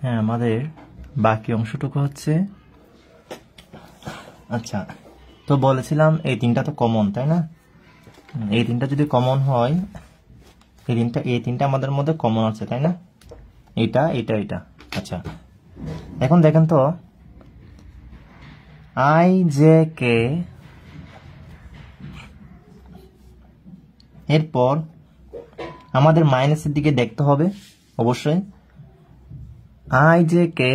হ্যাঁ, আমাদের বাকি অংশটুকু হচ্ছে, আচ্ছা তো বলেছিলাম এই তিনটা তো কমন, তাই না? এই তিনটা যদি কমন হয়, এই তিনটা আমাদের মধ্যে কমন আছে, তাই না? এটা এটা এটা। আচ্ছা, এখন দেখেন তো আই জে কে, এরপর আমাদের মাইনাসের দিকে দেখতে হবে অবশ্যই। আই জে কে,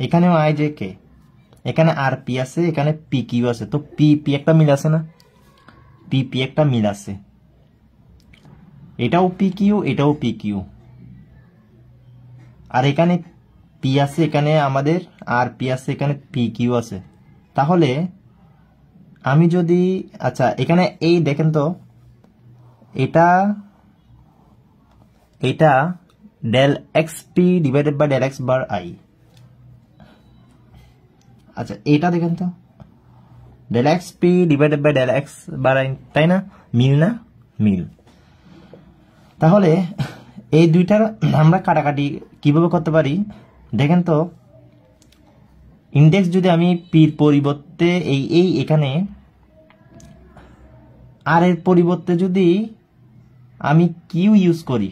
এখানেও আই জে কে, এখানে আর পি আছে, এখানে পি কিউ আছে, তো পি পি একটা মিল আছে না? পি পি একটা মিল আছে, এটাও পি কিউ, এটাও পি কিউ, আর এখানে পি আছে, এখানে আমাদের আর পি আছে, এখানে পি কিউ আছে। তাহলে আমি যদি, আচ্ছা এখানে এই দেখেন তো, এটা এটা del x p divided by del x bar i. আচ্ছা এটা দেখেন তো, del x p divided by del x bar i, তাই না? মিল না? মিল। তাহলে এই দুইটার আমরা কাটাকাটি কিভাবে করতে পারি দেখেন তো। ইন্ডেক্স যদি আমি পির পরিবর্তে এই এখানে আর এর পরিবর্তে যদি আমি কিউ ইউজ করি,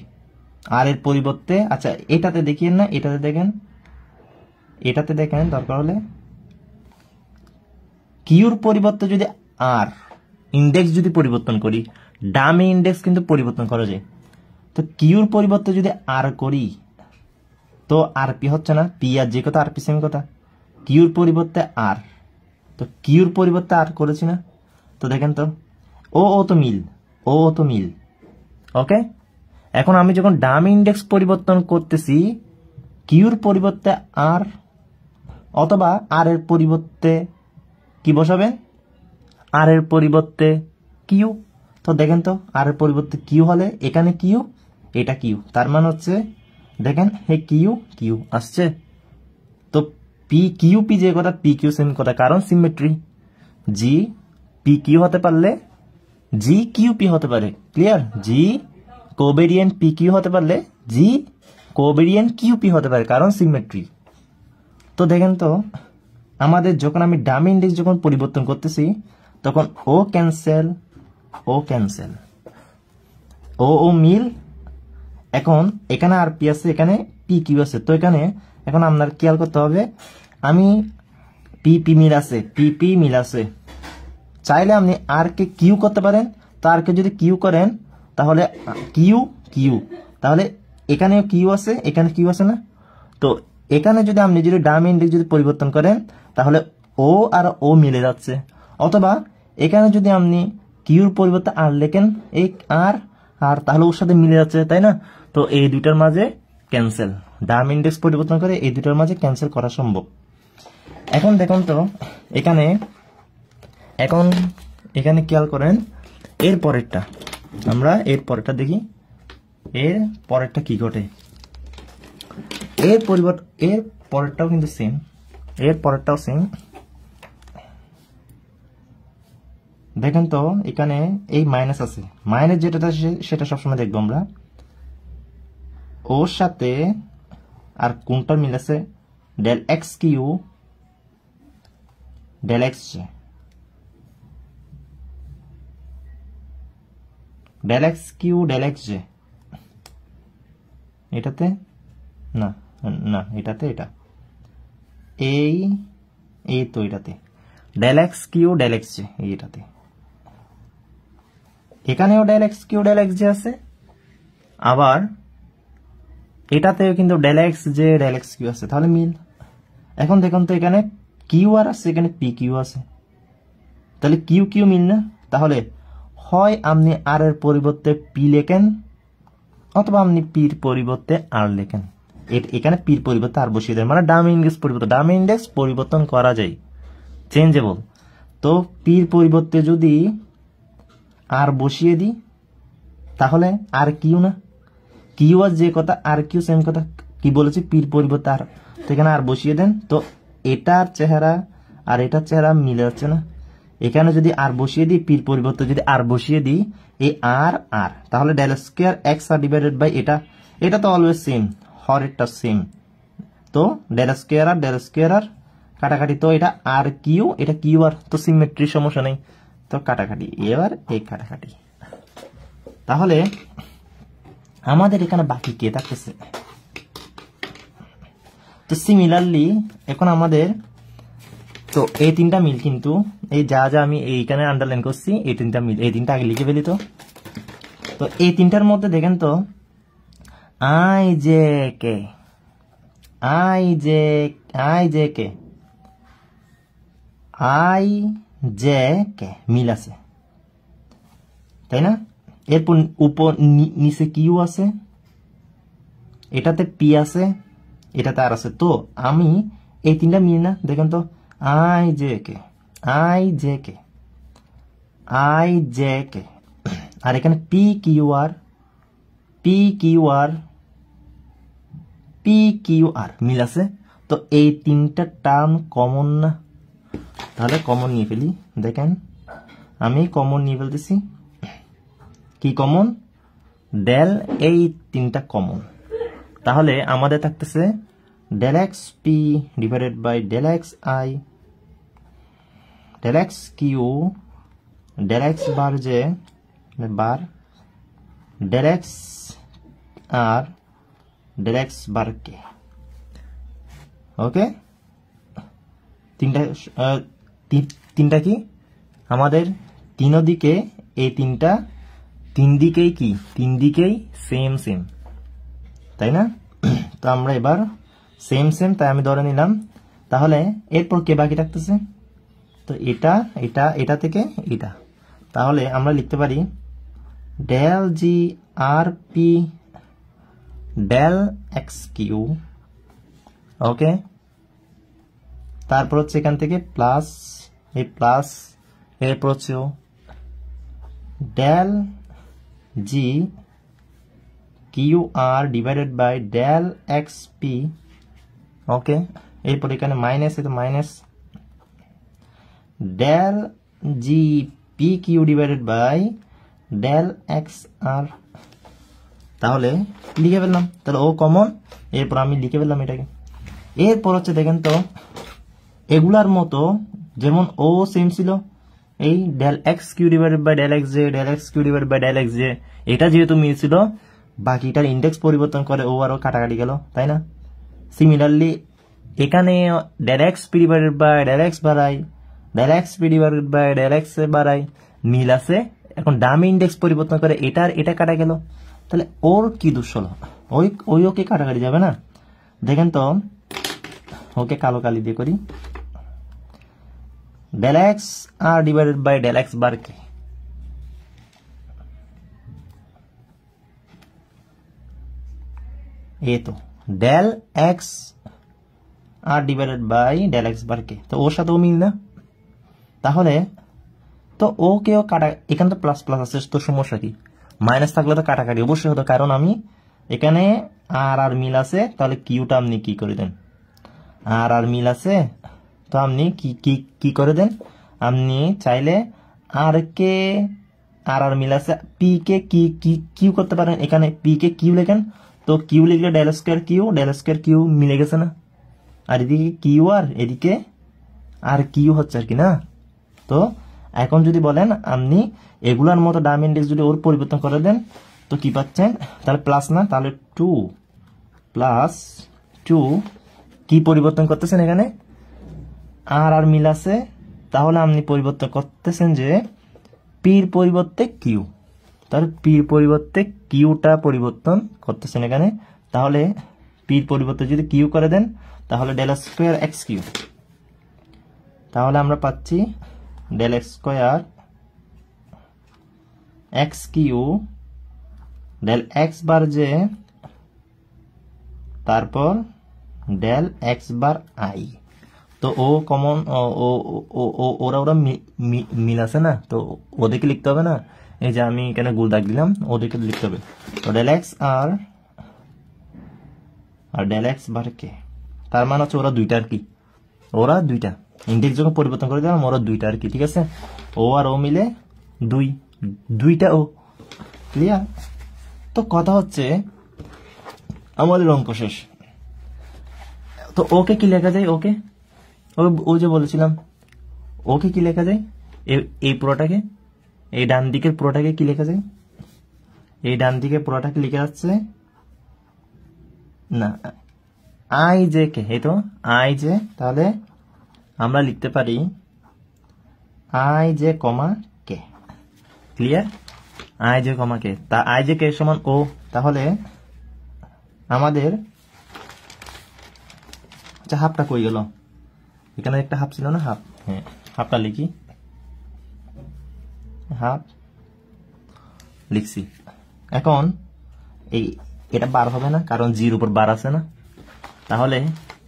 আর এর পরিবর্তে, আচ্ছা এটাতে দেখিয়ে না, এটাতে দেখেন, এটাতে দেখেন দরকার হলে কিউর পরিবর্তে যদি আর ইন্ডেক্স যদি পরিবর্তন করি, ডামি ইন্ডেক্স কিন্তু পরিবর্তন করা যায়। তো কিউর পরিবর্তে যদি আর করি, তো আর পি হচ্ছে না? পি আর যে কথা আর পি সেম কথা। কিউর পরিবর্তে আর, তো কিউর পরিবর্তে আর করেছি না? তো দেখেন তো ও তো মিল, ও তো মিল। ওকে, এখন আমি যখন ডামি ইন্ডেক্স পরিবর্তন করতেছি, কিউর পরিবর্তে আর অথবা আর এর পরিবর্তে কি বসাবেন? আর এর পরিবর্তে কিউ। তো দেখেন তো আর এর পরিবর্তে কিউ হলে এখানে কিউ, এটা কিউ, তার মানে হচ্ছে দেখেন হে কিউ কিউ আসছে। তো পি কিউ পি যে কথা, পি কিউ সেম কথা, কারণ সিমেট্রি। জি পি কিউ হতে পারলে জি কিউ পি হতে পারে। ক্লিয়ার? জি কোভেরিয়েন্ট পি কিউ হতে পারলে জি কোভেরিয়েন্ট কিউ পি হতে পারে, কারণ সিমেট্রি। তো দেখেন তো আমাদের যখন আমি ডামি ইন্ডেক্স যখন পরিবর্তন করতেছি, তখন ও ক্যান্সেল, ও ক্যান্সেল, ও মিল। এখন এখানে আর পি আছে, এখানে পি কিউ আছে, তো এখানে এখন আপনার খেয়াল করতে হবে, আমি পি পি মিল আছে, পি পি মিল আছে, চাইলে আপনি আর কে কিউ করতে পারেন। তো আর কে যদি কিউ করেন তাহলে কিউ কিউ, তাহলে এখানে কিউ আছে, এখানে কিউ আছে না? তো এখানে যদি আপনি যদি ডামি ইন্ডেক্স যদি পরিবর্তন করেন তাহলে ও আর ও মিলে যাচ্ছে। অথবা এখানে যদি আপনি কিউর পরিবর্তে আর লেখেন, এই আর আর তাহলে ওর সাথে মিলে যাচ্ছে, তাই না? তো এই দুইটার মাঝে ক্যান্সেল, ডামি ইন্ডেক্স পরিবর্তন করে এই দুইটার মাঝে ক্যান্সেল করা সম্ভব। এখন দেখুন তো এখানে, এখন এখানে খেয়াল করেন এর পরেরটা, আমরা এর পরেরটা দেখি, এর পরেরটা কি ঘটে। এর পরেরটাও কিন্তু সেম, এর পরেরটাও সেম। দেখেন তো এখানে এই মাইনাস আছে, মাইনাস যেটা সেটা সবসময় দেখবো আমরা। ওর সাথে আর কোনটা মিল আছে? Del x q del x j, del x q del x j. এটাতে না, না এটাতে, এটা এই তো এটাতে del x q del x j, এইটাতে। এখানেও del x q del x j আছে, আবার এটাতেও কিন্তু del x j del x q আছে, তাহলে মিল। এখন দেখুন তো এখানে কিউ আর আছে, এখানে পি কিউ আছে, তাহলে কিউ কিউ মিল না? তাহলে হয় আপনি আর এর পরিবর্তে পি লেখেন, অথবা আপনি পির পরিবর্তে আর লেখেন। এখানে পির পরিবর্তে আর বসিয়ে দেন, মানে ডামি ইন্ডেক্স পরিবর্তন, ডামি ইন্ডেক্স পরিবর্তন করা যায়, চেঞ্জেবল। তো পির পরিবর্তে যদি আর বসিয়ে দিই তাহলে আর কিউ না? কিউ আর যে কথা, আর কিউ সেম কথা, কি বলেছি? পির পরিবর্তে আর, তো এখানে আর বসিয়ে দেন, তো এটার চেহারা আর এটার চেহারা মিলে যাচ্ছে না? এখানে যদি আর বসিয়ে দিই, পির পরিবর্তে যদি আর বসিয়ে দিই, এই আর আর, তাহলে del square x r divided by এটা, এটা তো অলওয়েজ সেম, হরেরটা সেম, তো ডেল স্কোয়ার আর কাটাকাটি, তো এটা আর কিউ, এটা কিউ আর, তো সিমেট্রি সমস্যা নেই, তো কাটাকাটি, এবার এই কাটাকাটি। তাহলে আমাদের এখানে বাকি কে থাকতেছে? তো সিমিলারলি এখন আমাদের তো এই তিনটা মিল, কিন্তু এই যা যা আমি এইখানে আন্ডারলাইন করছি এই তিনটা মিল, এই তিনটা আগে লিখে ফেলি। তো এই তিনটার মধ্যে দেখেন তো আই জে কে মিল আছে, তাই না? এরপর উপর নিচে কিউ আছে, এটাতে পি আছে, এটাতে আর আছে। তো আমি এই তিনটা মিল না, দেখেন তো আই জে কে আর এখানে পি কিউ আর মিল আছে। তো এই তিনটা টার্ম কমন না, তাহলে কমন নিয়ে ফেলি। দেখেন আমি কমন নিয়ে ফেলতেছি, কি কমন? ডেল, এই তিনটা কমন। তাহলে আমাদের থাকতেছে del x p divided by del x i, del x q, del x bar j bar, del x R del x bar k. Okay, তিনটা কি আমাদের তিন দিকে, এই তিন দিকেই কি, তিন দিকেই সেম, তাই না? তো আমরা এবার সেম তাই আমি ধরে নিলাম। তাহলে এরপর কে বাকি থাকতেছে? তো এটা থেকে এটা, তাহলে আমরা লিখতে পারি del g r p del x q. Okay, তারপর হচ্ছে এখান থেকে প্লাস, এই প্লাস, এরপর হচ্ছে del g q r divided by del x p. Okay, এরপর এখানে মাইনাস, তো minus del g p q divided by del x r. তাহলে লিখে ফেললাম, তাহলে ও কমন, এরপর আমি লিখে ফেললাম এটাকে। এরপর হচ্ছে দেখেন তো এগুলার মতো যেমন ও সেম ছিল, এই del x q divided by del x j, del x q divided by del x j, এটা যেহেতু মিল ছিল, বাকিটার ইন্ডেক্স পরিবর্তন করে ও আরো কাটাকাটি গেল, তাই না? সিমিলারলি এখানে del x p divided by del x বাড়াই, del x p divided by del x বাড়াই, মিল আছে। এখন ডামি ইন্ডেক্স পরিবর্তন করে এটা কাটা গেল, তাহলে ওর কি দোষ হলো? ওকে কাটাকাটি যাবে না। দেখেন তো ওকে কালো কালি দিয়ে করি, del x r divided by del x bar k. ये तो del x r divided by del x bar k, তো ওর সাথে ও মিল না, তাহলে তো ওকেও কাটা, এখানে তো প্লাস প্লাস আছে, তো সমস্যা কি? মাইনাস থাকলে তো কাটাকাটি অবশ্যই হতো, কারণ আমি এখানে আর মিল আছে, তাহলে কিউটা আপনি কি করে দেন? আর মিল আছে, তো আপনি কি করে দেন? আপনি চাইলে আর কে আর মিল আছে, পি কে কিউ করতে পারেন, এখানে পি কে কিউ লেখেন, তো কিউ লিখলে ডেল স্কোয়ার কিউ মিলে গেছে না, আর এদিকে কিউ আর এদিকে আর কিউ হচ্ছে আর কি না। তো এখন যদি বলেন আপনি এগুলার মতো ডাম ইন্ডেক্স যদি ওর পরিবর্তন করে দেন, তো কি পাচ্ছেন? তাহলে প্লাস না, তাহলে 2 + 2 কি পরিবর্তন করতেছেন? এখানে আর মিল আছে, তাহলে আপনি পরিবর্তন করতেছেন যে পির পরিবর্তে কিউ, তাহলে পির পরিবর্তে কিউটা পরিবর্তন করতেছেন এখানে। তাহলে পির পরিবর্তে যদি কিউ করে দেন, তাহলে ডেল স্কোয়ার এক্স কিউ, তাহলে আমরা পাচ্ছি del square x q del x bar j, তারপর ডেল এক্স বার আই। তো ও কমন, ওরা মিল আছে না, তো ওদেরকে লিখতে হবে না, এই যে আমি এখানে গোল দাগ দিলাম, ওদেরকে লিখতে হবে। তো ডেল এক্স আর ডেল এক্স বার কে, তার মানে হচ্ছে ওরা দুইটা আর কি, ওরা দুইটা ইন্ডেক্স যখন পরিবর্তন করে দিলাম, ওরা দুইটা আর কি, ঠিক আছে? ও আর ও মিলে দুইটা ও, ক্লিয়ার? তো কথা হচ্ছে আমাদের অঙ্ক শেষ। তো ওকে কি লেখা যায়? ওকে ও যে বলেছিলাম, ওকে কি লেখা যায়? এই পুরোটাকে, এই ডান দিকের পুরোটাকে কি লেখা যায়? এই ডান দিকে পুরোটাকে লিখে যাচ্ছে না আই জে কে, এই তো আই জে। তাহলে আমরা লিখতে পারি i j comma k. Clear? I j comma k, তা আই জে কে সমান ও। তাহলে আমাদের আচ্ছা হাফটা কই গেল? এখানে একটা হাফ ছিল না, হাফ, হ্যাঁ হাফটা লিখি, হাফ লিখছি। এখন এটা বার হবে না, কারণ জির উপর বার আছে না, তাহলে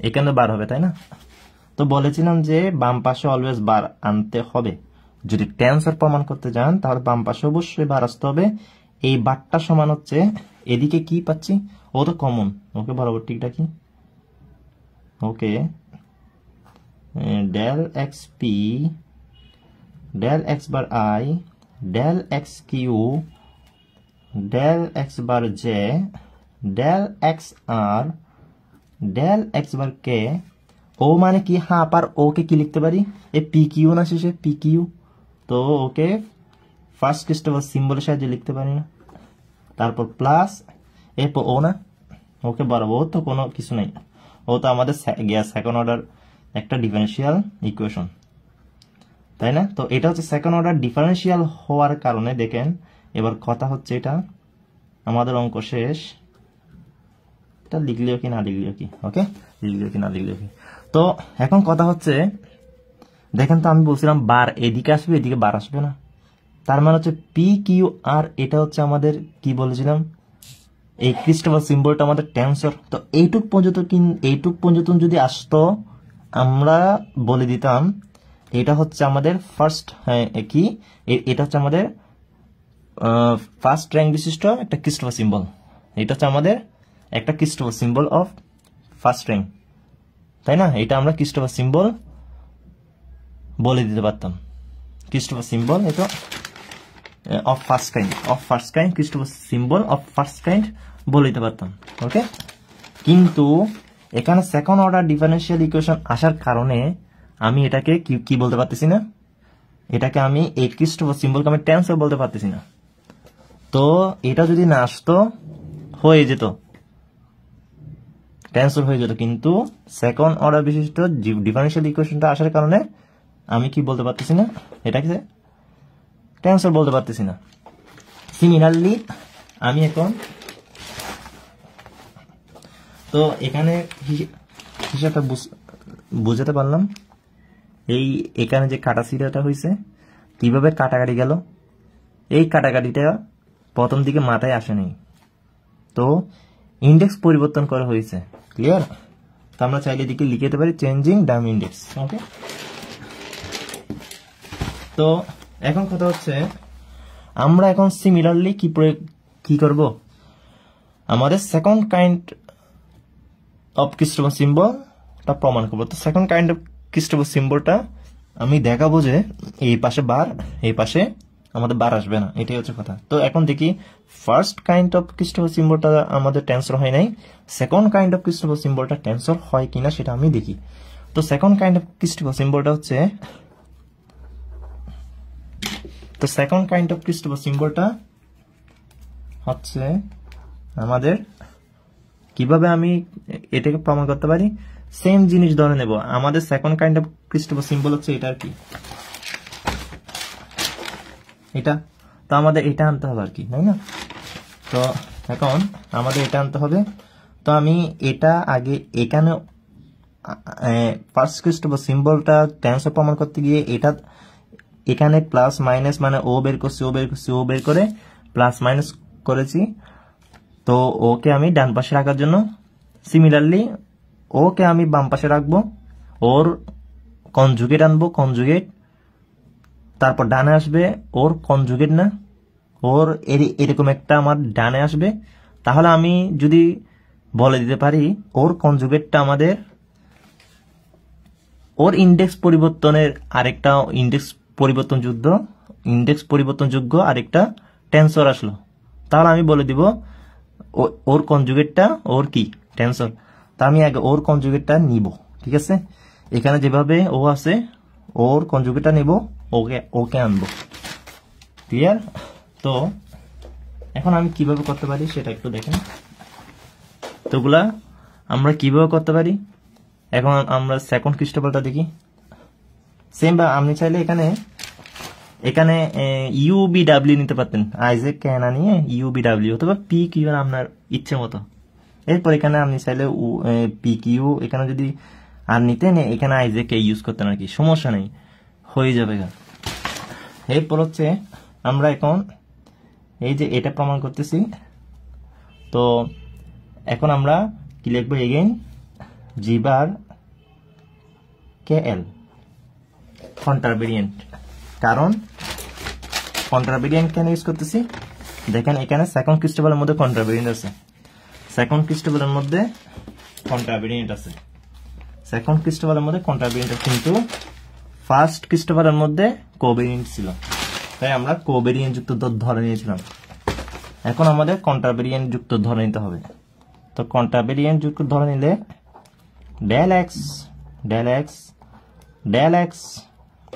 এখানে বার হবে, তাই না? তো বলেছিলাম যে বাম পাশে অলওয়েজ বার আনতে হবে। যদি টেন্সর প্রমাণ করতে যান তাহলে বাম পাশে অবশ্যই বার আসতে হবে। এই বারটা সমান হচ্ছে এদিকে কি পাচ্ছি, ও তো কমন, ওকে বরাবর ঠিকটা কি, okay del x p del x bar i del x q del x bar j del x R del x bar k. ও মানে কি, হাফ, আর ওকে কি লিখতে পারি, এ পি কিউ না শেষে, পি কিউ। তো ওকে ফার্স্ট ক্রিস্টোফার সিম্বলের সাহায্যে লিখতে পারি না, তারপর প্লাস এরপর ও না, ওকে বরাবর তো কোনো কিছু নাই, ও তো আমাদের সেকেন্ড অর্ডার একটা ডিফারেন্সিয়াল ইকুয়েশন, তাই না? তো এটা হচ্ছে সেকেন্ড অর্ডার ডিফারেন্সিয়াল হওয়ার কারণে দেখেন, এবার কথা হচ্ছে এটা আমাদের অঙ্ক শেষ। এটা লিখলেও কি না লিখলেও কি, ওকে লিখলেও কি না লিখলেও কি। তো এখন কথা হচ্ছে দেখেন, তো আমি বলছিলাম বার এদিকে আসবে, এদিকে বার আসবে না, তার মানে হচ্ছে পি কিউ আর, এটা হচ্ছে আমাদের কি বলেছিলাম, এই ক্রিস্টোফার সিম্বলটা আমাদের টেন্সর। তো এইটুক পর্যন্ত যদি আসতো আমরা বলে দিতাম এটা হচ্ছে আমাদের ফার্স্ট, কি এটা হচ্ছে আমাদের ফার্স্ট র্যাঙ্ক বিশিষ্ট একটা ক্রিস্টোফার সিম্বল, এটা হচ্ছে আমাদের একটা Christopher symbol of first rank, তাই না? এটা আমরা ক্রিস্টোফার সিম্বল বলে দিতে পারতাম, ক্রিস্টোফার সিম্বল এটা of first kind Christopher symbol of first kind বলে দিতে পারতাম, ওকে। কিন্তু এখানে সেকেন্ড অর্ডার ডিফারেন্সিয়াল ইকুয়েশন আসার কারণে আমি এটাকে কি বলতে পারতেছি না, এটাকে আমি এই ক্রিস্টোফার সিম্বলকে আমি টেন্সর বলতে পারতেছি না। তো এটা যদি না আসতো হয়ে যেত, টেন্সর হয়ে যেত, কিন্তু সেকেন্ড অর্ডার বিশিষ্ট ডিফারেন্সিয়াল ইকুয়েশনটা আসার কারণে আমি কি বলতে পারতেছি না, এটাকে টেন্সর বলতে পারতেছি না। সিমিলারলি আমি এখন তো এখানে হিসাবটা বুঝাতে পারলাম, এখানে যে কাটাছিড়াটা হয়েছে কিভাবে কাটাকাটি গেল, এই কাটাকাটিটা প্রথম দিকে মাথায় আসেনি, তো ইন্ডেক্স পরিবর্তন করা হয়েছে। ক্লিয়ার? তো আমরা চাইলে এদিকে লিখে দিতে পারি চেঞ্জিং ডাম ইন্ডেক্স, ওকে। তো এখন কথা হচ্ছে আমরা এখন সিমিলারলি কি করব, আমাদের সেকেন্ড কাইন্ড অফ ক্রিস্টোফার সিম্বলটা প্রমাণ করবো। তো সেকেন্ড কাইন্ড অফ ক্রিস্টোফার সিম্বলটা আমি দেখাবো যে এই পাশে বার, এই পাশে আমাদের বার আসবে না, এটাই হচ্ছে কথা। তো এখন দেখি ফার্স্ট কাইন্ড অফ ক্রিস্টোফার সিম্বলটা আমাদের টেন্সর হয় নাই, সেকেন্ড কাইন্ড অফ ক্রিস্টোফার সিম্বলটা টেন্সর হয় কিনা সেটা আমি দেখি। তো সেকেন্ড কাইন্ড অফ ক্রিস্টোফার সিম্বলটা হচ্ছে, তো সেকেন্ড কাইন্ড অফ ক্রিস্টোফার সিম্বলটা হচ্ছে আমাদের কিভাবে আমি এটাকে প্রমাণ করতে পারি, সেম জিনিস ধরে নেব। আমাদের second kind of Christopher symbol হচ্ছে এটা আর কি, এটা। তো আমাদের এটা আনতে হবে আর কি, তাই না? তো এখন আমাদের এটা আনতে হবে। তো আমি এটা আগে এখানে ফার্স্ট ক্রিস্টোফার সিম্বলটা টেন্সর প্রমাণ করতে গিয়ে এটা এখানে প্লাস মাইনাস মানে ও বের করছি, ও বের করে প্লাস মাইনাস করেছি। তো ওকে আমি ডান পাশে রাখার জন্য সিমিলারলি ওকে আমি বাম পাশে রাখবো, ওর কনজুগেট আনবো, কনজুগেট, তারপর ডানে আসবে ওর কনজুগেট না, ওর এরকম একটা আমার ডানে আসবে। তাহলে আমি যদি বলে দিতে পারি ওর কনজুগেটটা আমাদের, ওর ইন্ডেক্স পরিবর্তনের আরেকটা ইন্ডেক্স পরিবর্তনযোগ্য আরেকটা টেন্সর আসলো, তাহলে আমি বলে দিব ওর কনজুগেটটা ওর কি টেনসর, তা আমি আগে ওর কনজুগেটটা নিব, ঠিক আছে। এখানে যেভাবে ও আছে ওর কনজুগেটটা নিব, ওকে আনবো, ক্লিয়ার। তো এখন আমি কিভাবে করতে পারি সেটা একটু দেখেন। তোগুলা আমরা কিভাবে করতে পারি, এখন আমরা সেকেন্ড খ্রিস্টবলটা দেখি। সেম বা আপনি চাইলে এখানে ইউবিডাব্লিউ নিতে পারতেন, আইজেক কে না নিয়ে ইউবিডাব্লিউ অথবা পি কিউ আপনার ইচ্ছে মতো। এরপর এখানে আপনি চাইলে পি কিউ এখানে যদি আর নিতেন, এখানে আইজেক কে ইউজ করতেন আর কি, সমস্যা নেই, হয়ে যাবে। এরপর হচ্ছে আমরা এখন এই যে এটা প্রমাণ করতেছি, তো এখন আমরা কি লিখবো এগেইন জি বার কে এল কন্ট্রাভেরিয়েন্ট। কারণ কন্ট্রাভেরিয়েন্ট কেন ইউজ করতেছি, দেখেন এখানে সেকেন্ড খ্রিস্টবলের মধ্যে কন্ট্রাভেরিয়েন্ট আছে, সেকেন্ড খ্রিস্টবলের মধ্যে কন্ট্রাভেরিয়েন্ট আছে, সেকেন্ড খ্রিস্টবলের মধ্যে কন্ট্রাভেরিয়েন্ট আছে, কিন্তু ফার্স্ট খ্রিস্টবলের মধ্যে কোভেরিয়েন্ট ছিল, তাই আমরা কোভেরিয়েন্ট যুক্ত ধরে নিয়েছিলাম। এখন আমাদের কন্ট্রাভেরিয়েন্ট যুক্ত ধরে নিতে হবে। তো কন্ট্রাভেরিয়েন্ট যুক্ত ধরে নিলে del x del x del x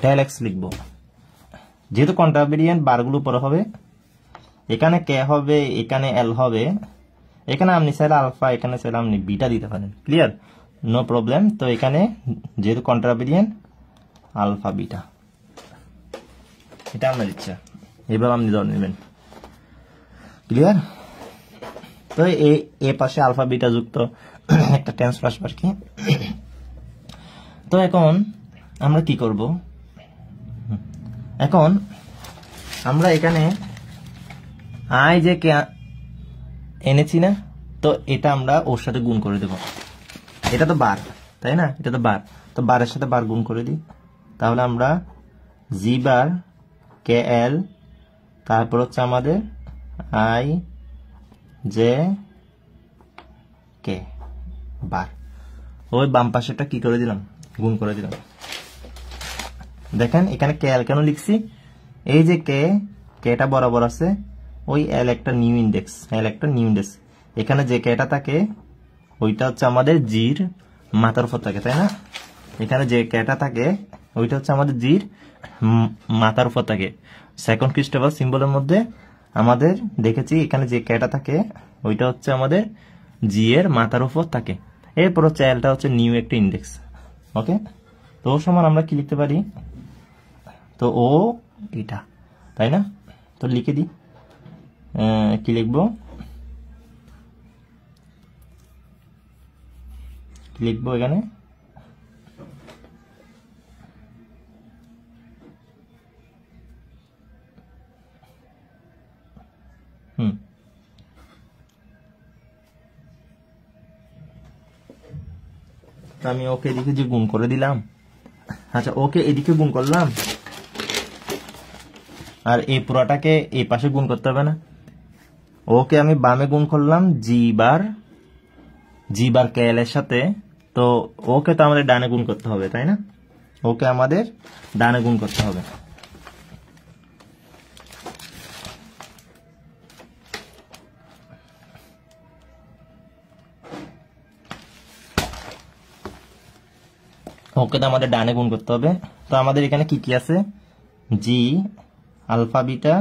del x লিখবো, যেহেতু কন্ট্রাভেরিয়েন্ট বারগুলো পরে হবে, এখানে কে হবে, এখানে এল হবে, এখানে আপনি চাইলে আলফা, এখানে চাইলে আপনি বিটা দিতে পারেন, ক্লিয়ার, নো প্রবলেম। তো এখানে যেহেতু কন্ট্রাভেরিয়েন্ট আলফা বিটা, এটা আপনার ইচ্ছা, এভাবে আপনি ধরে নেবেন, ক্লিয়ার। তো এ পাশে আলফা বিটা যুক্ত একটা টেন্সর আসবে আর কি। তো এখন আমরা কি করব, এখন আমরা এখানে আই যে কে এনেছি না, তো এটা আমরা ওর সাথে গুণ করে দেব, এটা তো বার তাই না, এটা তো বার, তো বারের সাথে বার গুণ করে দিই, তাহলে আমরা জি বার কে এল, তারপর হচ্ছে আমাদের আই জে কে বার, ওই বাম পাশেটা কি করে দিলাম, গুণ করে দিলাম। দেখেন এখানে কে এল কেন লিখছি, এই যে কেটা বরাবর আছে, ওই এল একটা নিউ ইন্ডেক্স, এল একটা নিউ ইন্ডেক্স, এখানে যে কেটা থাকে ওইটা হচ্ছে আমাদের জির মাথার উপর থাকে, তাই না, এখানে যে কেটা থাকে ওইটা হচ্ছে আমাদের জির মাথার উপর থাকে। সেকেন্ড খ্রিস্টবল সিম্বলের মধ্যে আমাদের দেখেছি এখানে যে কেটা থাকে ওইটা হচ্ছে আমাদের জি এর মাথার উপর থাকে। এরপর হচ্ছে এলটা হচ্ছে নিউ একটা ইন্ডেক্স, ওকে। তো ও সমান আমরা কি লিখতে পারি, তো ও এটা, তাই না, তো লিখে দিই, কি লিখবো, এখানে আমি ওকে এদিকে যে গুণ করে দিলাম, আচ্ছা ওকে এদিকে গুণ করলাম, আর এই পুরাটাকে এই পাশে গুণ করতে হবে না, ওকে আমি বামে গুণ করলাম জি বার কে এল এর সাথে, তো ওকে তো আমাদের ডানে গুণ করতে হবে, তাই না, ওকে আমাদের ডানে গুণ করতে হবে। ওকে তো আমাদের ডানে গুণ করতে হবে। তো আমাদের এখানে কি কি আছে, জি আলফা বিটা,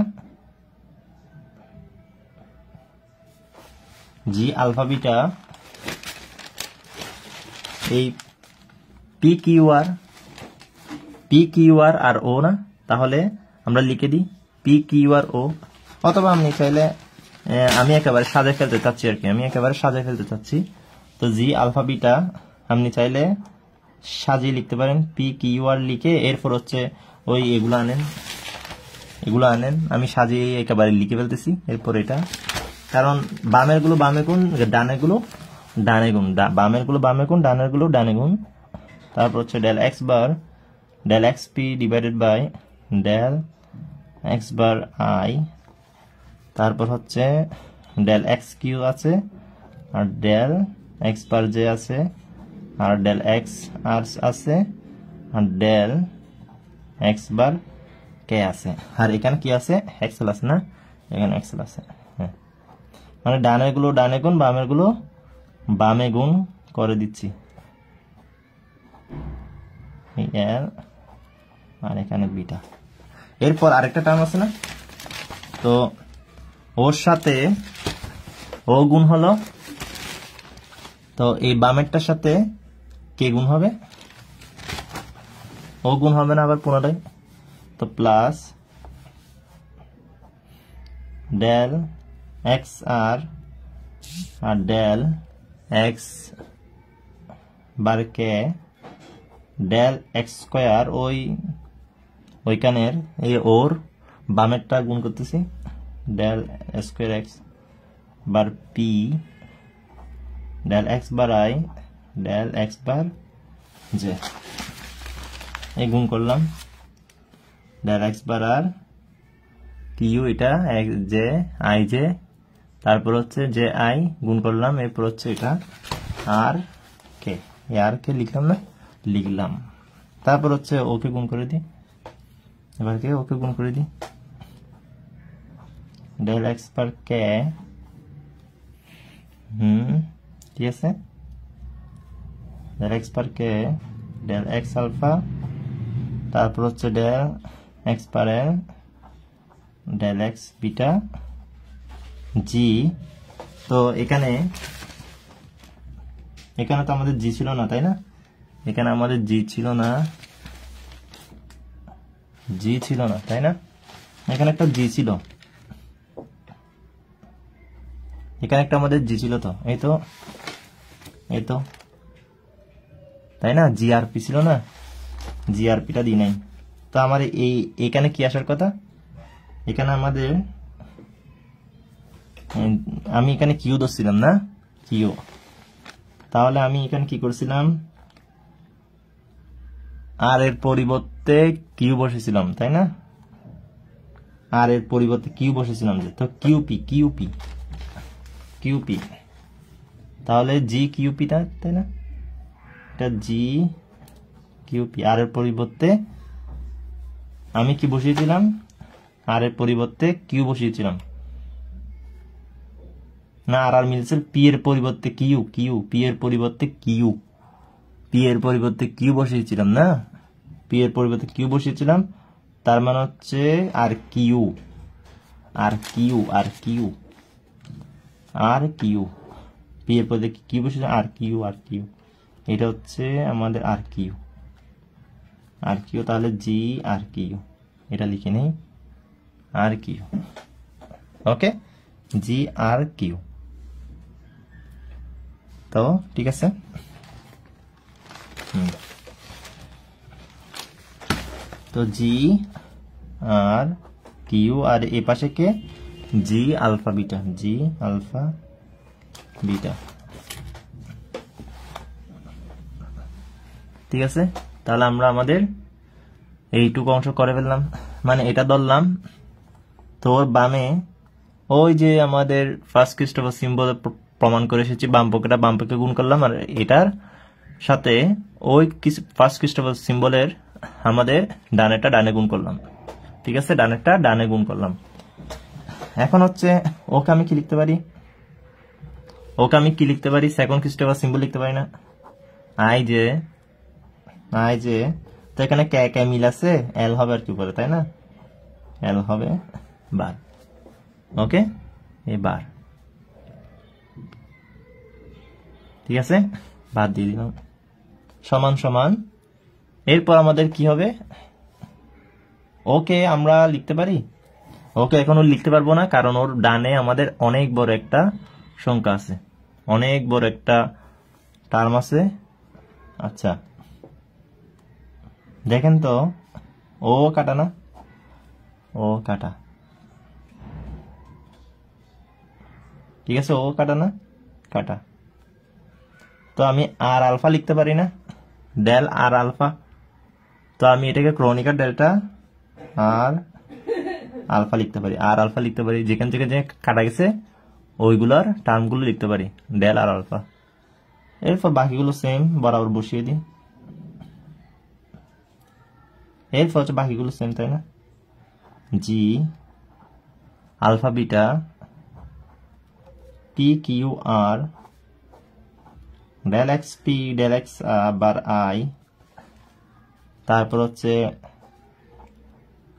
এই পি কিউ আর আর ও না, তাহলে আমরা লিখে দিই পি কিউ আর ও, অথবা আপনি চাইলে আমি একেবারে সাজায় ফেলতে চাচ্ছি আর কি, তো জি আলফা বিটা আপনি চাইলে সাজিয়ে লিখতে পারেন, পি কিউ আর লিখে এরপর হচ্ছে ওই এগুলো আনেন, আমি সাজিয়ে একেবারে লিখে ফেলতেছি। এরপর এটা, কারণ বামের গুলো বামে গুণ, ডানের গুলো ডানে গুণ, বামের গুলো বামে গুণ, ডানের গুলো ডানে গুণ, তারপর হচ্ছে del x bar del x p divided by del x bar i, তারপর হচ্ছে ডেল এক্স কিউ আছে, আর ডেল এক্স বার জে আছে, আর ডেল এক্স আর আছে, আর ডেল এক্স বার কে আছে, আর এখানে কি আছে, এক্সেল আছে না, এখানে এক্সেল আছে, হ্যাঁ মানে ডানের গুলো ডানে গুণ, বামের গুলো বামে গুণ করে দিচ্ছি। এল আর এখানে বিটা। এরপর আরেকটা টার্ম আছে না, তো ওর সাথে ও গুণ হলো, তো এই বামেরটার সাথে কে গুণ হবে, ও গুণ হবে না আবার পুনরায়, তো প্লাস ডেল এক্স আর ডেল এক্স বার কে ডেল এক্স স্কোয়ার, ওইখানের এই ওর বামেরটা গুণ করতেছি, del square x bar p del x bar i del x bar j, এই গুণ করলাম del x bar r q, এটা জে আই জে, তারপর হচ্ছে জে আই গুণ করলাম, এরপর হচ্ছে এটা আর কে, আর কে লিখলাম না, লিখলাম। তারপর হচ্ছে ওকে গুণ করে দিই, এবার কে ওকে গুণ করে দিই, ডেল এক্স পার কে, ঠিক আছে, ডেল এক্স পার কে ডেল এক্স আলফা, তারপর হচ্ছে ডেল এক্স পার এল ডেল এক্স বিটা জি। তো এখানে তো আমাদের জি ছিল না, তাই না, এখানে আমাদের জি ছিল না, তাই না, এখানে একটা জি ছিল, এখানে একটা আমাদের জি ছিল, তো এই তো তাই না, জিআরপি ছিল না, জিআরপিটা দিই নাই। তো আমার এখানে কি আসার কথা, এখানে আমাদের আমি এখানে কিউ ধরছিলাম না, কিউ, তাহলে আমি এখানে কি করছিলাম, আর এর পরিবর্তে কিউ বসেছিলাম, তাই না, আর এর পরিবর্তে কিউ বসেছিলাম, যে তো কিউপি, তাহলে জি কিউপিটা, তাই না, এটা জি কিউপি, আর এর পরিবর্তে আমি কি বসিয়েছিলাম, আর এর পরিবর্তে কিউ বসিয়েছিলাম না, আর মিলছে পি এর পরিবর্তে পি এর পরিবর্তে কিউ বসিয়েছিলাম না, পি এর পরিবর্তে কিউ বসিয়েছিলাম, তার মানে হচ্ছে আর কিউ পি এর পরিবর্তে কিউ বসিয়েছিলাম, আর কিউ, এটা হচ্ছে আমাদের আর কিউ, তাহলে জি আর কিউ, এটা লিখে নেই, আর কিউ, ওকে, জি আর কিউ, তো ঠিক আছে। তো জি আর কিউ, আর এ পাশে কে, জি আলফা বিটা, ঠিক আছে। তাহলে আমরা আমাদের এইটুকু অংশ করে ফেললাম, মানে এটা ধরলাম, তোর বামে ওই যে আমাদের ফার্স্ট ক্রিস্টোফার সিম্বল প্রমাণ করে এসেছি, বাম পক্ষে গুণ করলাম, আর এটার সাথে ওই ফার্স্ট ক্রিস্টোফার সিম্বলের আমাদের ডানেরটা ডানে গুণ করলাম, ঠিক আছে, ডানেরটা ডানে গুণ করলাম। এখন হচ্ছে ওকে আমি কি লিখতে পারি, সেকেন্ড ক্রিস্টোফার সিম্বল লিখতে পারি না, আই যে, তো এখানে কে মিল আছে, এল হবে আর কি উপরে, তাই না, এল হবে বার, ওকে, এই বার, ঠিক আছে, বাদ দিয়ে দিলাম, সমান। এরপর আমাদের কি হবে, ওকে আমরা লিখতে পারি, ওকে এখনো লিখতে পারবো না, কারণ ওর ডানে আমাদের অনেক বড় একটা সংখ্যা আছে, অনেক বড় একটা টার্ম আছে। আচ্ছা দেখেন তো, ও কাটা না, ও কাটা, ঠিক আছে, ও কাটা না, কাটা, তো আমি আর আলফা লিখতে পারি না, ডেল আর আলফা, তো আমি এটাকে ক্রনিকার ডেল্টা আর আলফা লিখতে পারি, যেখান থেকে যে কাটা গেছে ওইগুলোর টার্মগুলো লিখতে পারি, ডেল আর আলফা। এরপর বাকিগুলো সেম বরাবর বসিয়ে দিই, এরপর হচ্ছে বাকিগুলো সেম, তাই না, g alpha beta p q r del x p del x bar i, তারপর হচ্ছে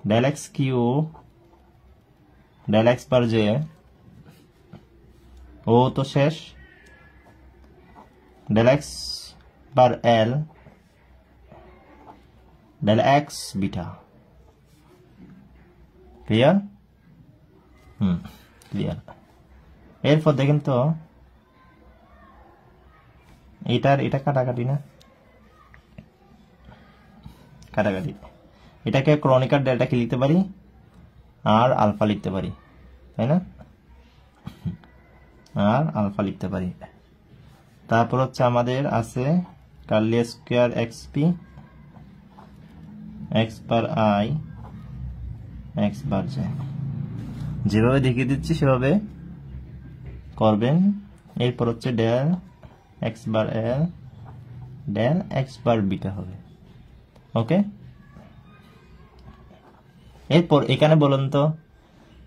del x q del x bar j, ও তো শেষ, del x bar l del x beta. Clear? Clear. এরপর দেখেন তো এটা কাটাকাটি না, কাটাকাটি, এটাকে ক্রনিকার ডেল্টা কি লিখতে পারি, আর আলফা লিখতে পারি, তাই না? আর আলফা লিখতে পারি। তারপর হচ্ছে আমাদের আছে curly square x p x bar i x bar j, যেভাবে দেখিয়ে দিচ্ছি সেভাবে করবেন। এরপর হচ্ছে del x bar l del x bar beta হবে। ওকে, এরপর এখানে বলুন তো,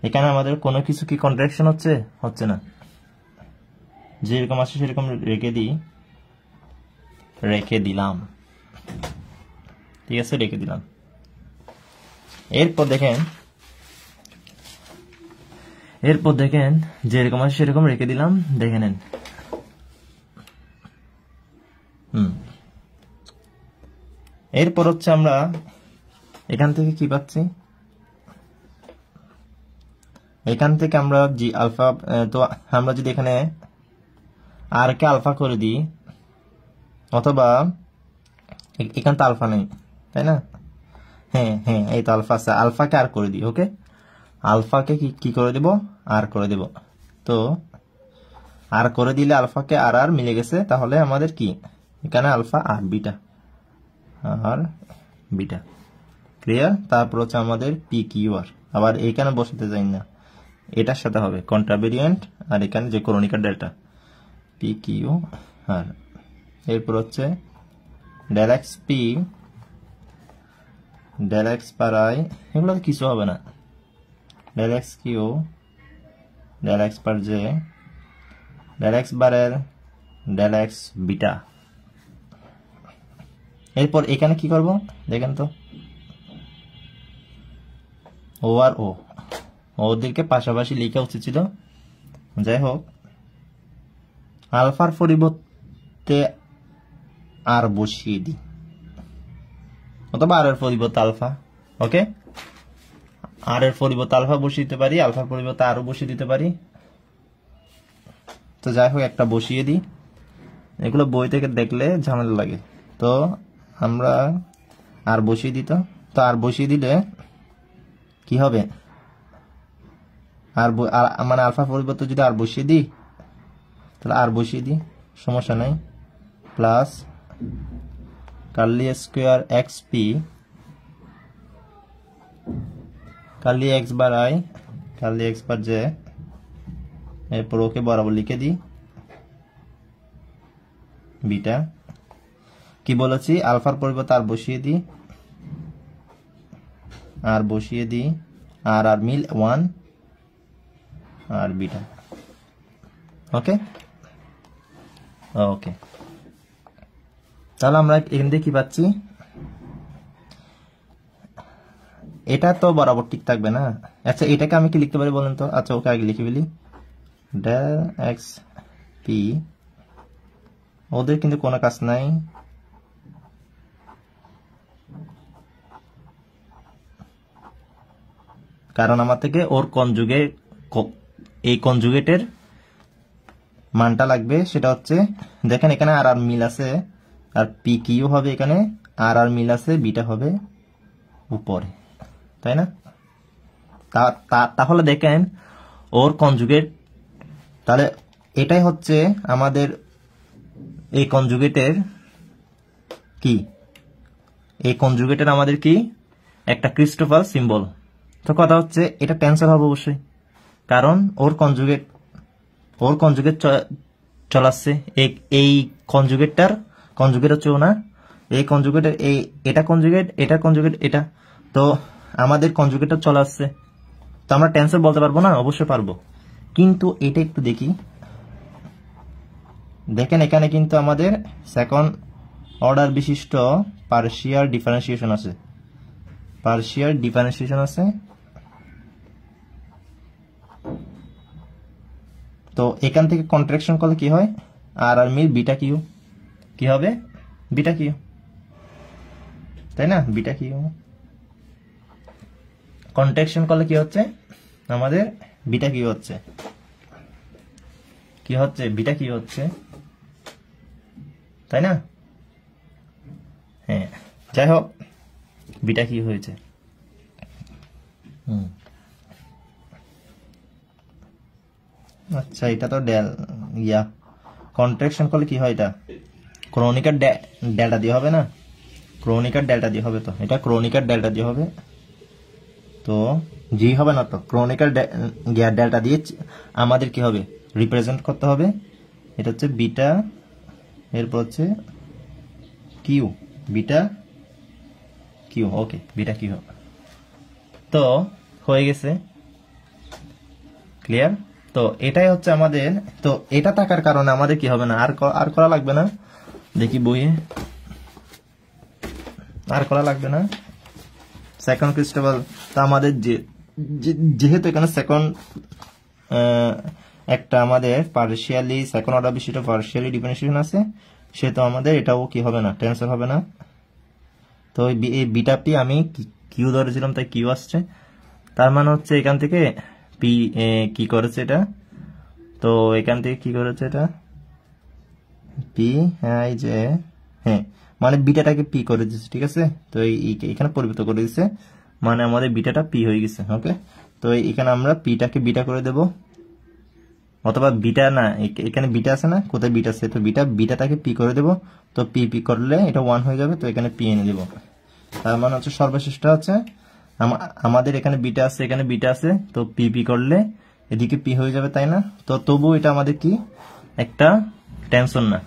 এখানে আমাদের কোনো কিছু কি কন্ট্রাকশন হচ্ছে? হচ্ছে না, যেরকম আছে সেরকম রেখে দিলাম, ঠিক আছে, রেখে দিলাম। এরপর দেখেন যেরকম আছে সেরকম রেখে দিলাম, দেখে নেন। এরপর হচ্ছে আমরা এখান থেকে কি পাচ্ছি, এখান থেকে আমরা জি আলফা, তো আমরা যদি এখানে আর কে আলফা করে দিই, অথবা এখানে তো আলফা নেই, তাই না? হ্যাঁ, এই তো আলফা আছে, আলফাকে আর করে দিই। ওকে, আলফাকে কি করে দেব, আর করে দেব। তো আর করে দিলে আলফাকে আর মিলে গেছে, তাহলে আমাদের কি এখানে আলফা আর বিটা, আর বিটা। ক্লিয়ার? তারপর হচ্ছে আমাদের পি কিউ আর, আবার এইখানে বসাতে যাই না, এটার সাথে হবে কন্ট্রাভেরিয়েন্ট, আর এখানে যে Kronecker delta p q r. এরপর হচ্ছে del x p del x bar i, এগুলো কিছু হবে না, del x q del x bar j del x bar l del x beta. এরপর এখানে কি করব দেখেন তো, ও আর ওদেরকে পাশাপাশি লেখা উচিত ছিল। যাই হোক, আলফার পরিবর্তে আর বসিয়ে দিই, অথবা আর এর পরিবর্তে আলফা। ওকে, আর এর পরিবর্তে আলফা বসিয়ে দিতে পারি, আলফার পরিবর্তে আরও বসিয়ে দিতে পারি। তো যাই হোক, একটা বসিয়ে দিই, এগুলো বই থেকে দেখলে ঝামেলা লাগে, তো আমরা আর বসিয়ে দিত। তো আর বসিয়ে দিলে কি হবে, আর মানে আলফার পরিবর্তে যদি আর বসিয়ে দিই, তাহলে আর বসিয়ে দিই, সমস্যা নাই, plus curly square x p curly x bar i curly x bar j, এরপর ওকে বরাবর লিখে দিই বিটা। কি বলেছি, আলফার পরিবর্তে আর বসিয়ে দিই, আর মিল 1 আর বিটা। ওকে, তাহলে আমরা এখান থেকে কি পাচ্ছি, এটা তো বরাবর ঠিক থাকবে না। আচ্ছা, এটাকে আমি কি লিখতে পারি বলেন তো? আচ্ছা, ওকে আগে লিখে ফেলি, ডেল এক্স পি, ওদের কিন্তু কোনো কাজ নাই, কারণ আমার থেকে ওর এই কনজুগেটের মানটা লাগবে। সেটা হচ্ছে, দেখেন এখানে আর মিল আছে, আর পি কিউ হবে, এখানে আর মিল আছে, বিটা হবে উপরে, তাই না? তাহলে দেখেন ওর কনজুগেট, তাহলে এটাই হচ্ছে আমাদের এই কনজুগেটের কি, এই কনজুগেটের আমাদের কি একটা ক্রিস্টোফার সিম্বল। তো কথা হচ্ছে এটা টেন্সর হবে অবশ্যই, কারণ ওর কনজুগেট চলাচ্ছে, এই কনজুগেট হচ্ছেও না, এই কনজুগেটের এটা কনজুগেট এটা, তো আমাদের কনজুগেটটা চলে আসছে, তো আমরা টেন্সর বলতে পারবো না? অবশ্যই পারবো, কিন্তু এটা একটু দেখি, দেখেন এখানে কিন্তু আমাদের সেকেন্ড অর্ডার বিশিষ্ট পার্শিয়াল ডিফারেন্সিয়েশন আছে, তো এখান থেকে কন্ট্রাকশন করলে কি হয়, আর মিল বিটা কিউ, কি হবে বিটা কিউ, তাই না? বিটা কিউ কন্ট্রাকশন করলে কি হচ্ছে আমাদের বিটা কিউ হচ্ছে, কি হচ্ছে বিটা কিউ হচ্ছে, তাই না? হ্যাঁ, যাই হোক বিটা কি হয়েছে। আচ্ছা, এটা তো কন্ট্রাকশন করলে কি হয়, এটা ক্রনিকার ডেল্টা দিয়ে হবে না, ক্রনিকার ডেল্টা দিয়ে হবে, তো এটা ক্রনিকার ডেল্টা দিয়ে হবে, তো জি হবে না, তো ক্রনিকাল ডেল্টা দিয়ে আমাদের কি হবে রিপ্রেজেন্ট করতে হবে, এটা হচ্ছে বিটা, এরপর হচ্ছে কিউ, বিটা কিউ, ওকে বিটা কিউ, তো হয়ে গেছে, ক্লিয়ার। তো এটাই হচ্ছে আমাদের, তো এটা থাকার কারণে আমাদের কি হবে না, আর করা লাগবে না, দেখি বইয়ে আর করা লাগবে না সেকেন্ড ক্রিস্টাবল। তো আমাদের যেহেতু এখানে সেকেন্ড একটা আমাদের পার্শিয়ালি সেকেন্ড অর্ডার বিশিষ্ট পার্শিয়ালি ডিফারেন্সিয়েশন আছে, সেহেতু আমাদের এটাও কি হবে না, টেন্সর হবে না। তো এই বিটা পি আমি কিউ ধরেছিলাম, তাই কিউ আসছে, তার মানে হচ্ছে এখান থেকে পি কি করেছে এটা, তো এখান থেকে কি করেছে এটা পি, হ্যাঁ এই যে হ্যাঁ, মানে বিটাটাকে পি করে দিচ্ছে, ঠিক আছে। তো এখানে পরিবর্তন করে দিচ্ছে, মানে আমাদের বিটাটা পি হয়ে গেছে, ওকে। তো এখানে আমরা পিটাকে বিটা করে দেব, অথবা বিটা না, এখানে বিটা আছে না, কোথায় বিটা আছে, তো বিটাটাকে পি করে দেব, তো পি করলে এটা 1 হয়ে যাবে, তো এখানে পি এনে দেব। তার মানে হচ্ছে সর্বশেষটা হচ্ছে আমাদের এখানে বিটা আছে, এখানে বিটা আছে, তো পি করলে এদিকে পি হয়ে যাবে, তাই না? তো তবু এটা আমাদের কি একটা টেনশন না,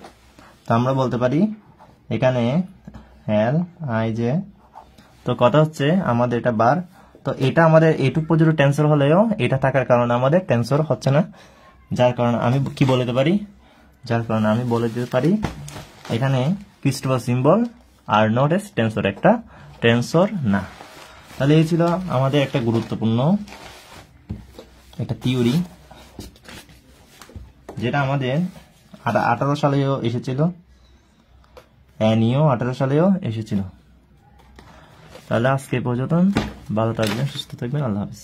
তো আমরা বলতে পারি এখানে এল আই জে, তো কথা হচ্ছে আমাদের এটা বার, তো এটা আমাদের এইটুক পর্যন্ত টেন্সর হলেও এটা থাকার কারণে আমাদের টেন্সর হচ্ছে না, যার কারণে আমি কি বলে দিতে পারি, এখানে Christopher symbol are not S tensor, একটা টেন্সর না। তাহলে এই ছিল আমাদের একটা গুরুত্বপূর্ণ একটা থিওরি, যেটা আমাদের 18 সালেও এসেছিল, অ্যানিও 18 সালেও এসেছিল। তাহলে আজকে পর্যন্ত ভালো থাকবেন, সুস্থ থাকবেন, আল্লাহ হাফেজ।